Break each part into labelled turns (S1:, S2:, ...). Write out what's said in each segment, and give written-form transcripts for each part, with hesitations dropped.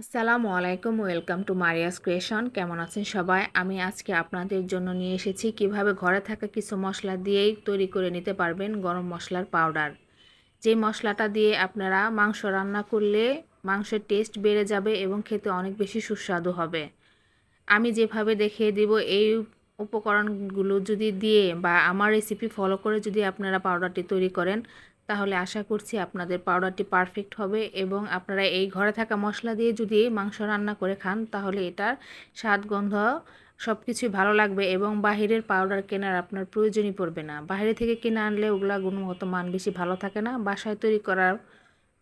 S1: আসসালামু আলাইকুম, welcome to Maria's creation. কেমন আছেন সবাই? আমি আজকে আপনাদের জন্য নিয়ে এসেছি কিভাবে ঘরে থাকা কিছু মশলা দিয়েই তৈরি করে নিতে পারবেন গরম মশলার পাউডার। যে মশলাটা দিয়ে আপনারা মাংস রান্না করলে মাংসের টেস্ট বেড়ে যাবে এবং খেতে অনেক বেশি সুস্বাদু হবে। আমি যেভাবে দেখিয়ে দিব এই উপকরণগুলো যদি দিয়ে বা আমার রেসিপি ফলো করে যদি আপনারা পাউডারটি তৈরি করেন, তাহলে আশা করছি আপনাদের পাউডারটি পারফেক্ট হবে এবং আপনারা এই ঘরে থাকা মশলা দিয়ে যদি মাংস রান্না করে খান, তাহলে এটার স্বাদ গন্ধ সব কিছুই ভালো লাগবে এবং বাহিরের পাউডার কেনার আপনার প্রয়োজনই পড়বে না। বাইরে থেকে কিনে আনলে ওগুলা গুণগত মান বেশি ভালো থাকে না। বাসায় তৈরি করার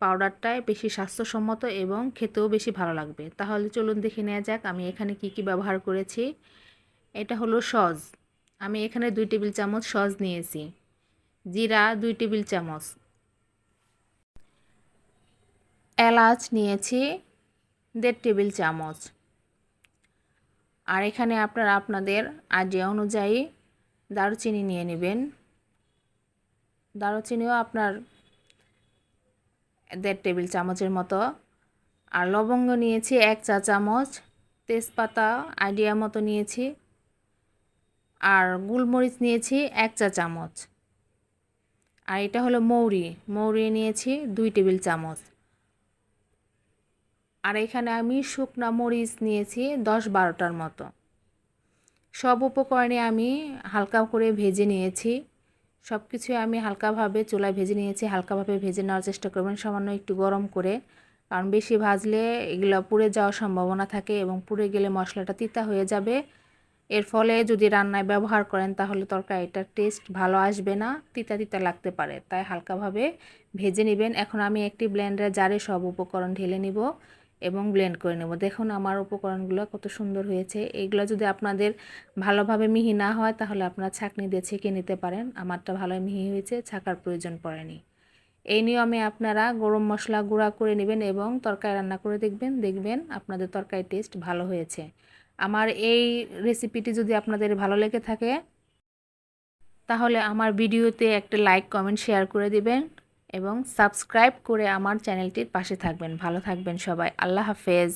S1: পাউডারটাই বেশি স্বাস্থ্যসম্মত এবং খেতেও বেশি ভালো লাগবে। তাহলে চলুন দেখে নেওয়া যাক আমি এখানে কি কি ব্যবহার করেছি। এটা হলো সস। আমি এখানে 2 টেবিল চামচ সস নিয়েছি। জিরা 2 টেবিল চামচ। এলাচ নিয়েছি 1.5 টেবিল চামচ। আর এখানে আপনারা আপনাদের আইডিয়া অনুযায়ী দারুচিনি নিয়ে নেবেন। দারুচিনিও আপনার 1.5 টেবিল চামচের মতো। আর লবঙ্গ নিয়েছি 1 চা চামচ। তেজপাতা আইডিয়া মতো নিয়েছি। আর গোলমরিচ নিয়েছি 1 চা চামচ। আর এটা হলো মৌরি নিয়েছি 2 টেবিল চামচ। আর এখানে আমি শুকনা মরিচ নিয়েছি 10-12টার মতো। সব উপকরণে আমি হালকা করে ভেজে নিয়েছি। সব কিছুই আমি হালকাভাবে চুলায় ভেজে নিয়েছি। হালকাভাবে ভেজে নেওয়ার চেষ্টা করবেন, সামান্য একটু গরম করে, কারণ বেশি ভাজলে এগুলো পুড়ে যাওয়ার সম্ভাবনা থাকে এবং পুড়ে গেলে মশলাটা তিতা হয়ে যাবে। এর ফলে যদি রান্নায় ব্যবহার করেন তাহলে তরকারিটার টেস্ট ভালো আসবে না, তিতা তিতা লাগতে পারে। তাই হালকাভাবে ভেজে নেবেন। এখন আমি একটি ব্লেন্ডার জারে সব উপকরণ ঢেলে নিব এবং ব্লেন্ড করে নেব। দেখুন আমার উপকরণগুলো কত সুন্দর হয়েছে। এইগুলো যদি আপনাদের ভালোভাবে মিহি না হয় তাহলে আপনারা ছাঁকনি দিয়ে ছেঁকে নিতে পারেন। আমারটা ভালো মিহি হয়েছে, ছাঁকার প্রয়োজন পড়েনি। এই নিয়মে আপনারা গরম মশলা গুঁড়া করে নেবেন এবং তরকারি রান্না করে দেখবেন আপনাদের তরকারি টেস্ট ভালো হয়েছে। আমার এই রেসিপিটি যদি আপনাদের ভালো লেগে থাকে তাহলে আমার ভিডিওতে একটা লাইক, কমেন্ট, শেয়ার করে দিবেন এবং সাবস্ক্রাইব করে আমার চ্যানেলটির পাশে থাকবেন। ভালো থাকবেন সবাই। আল্লাহ হাফেজ।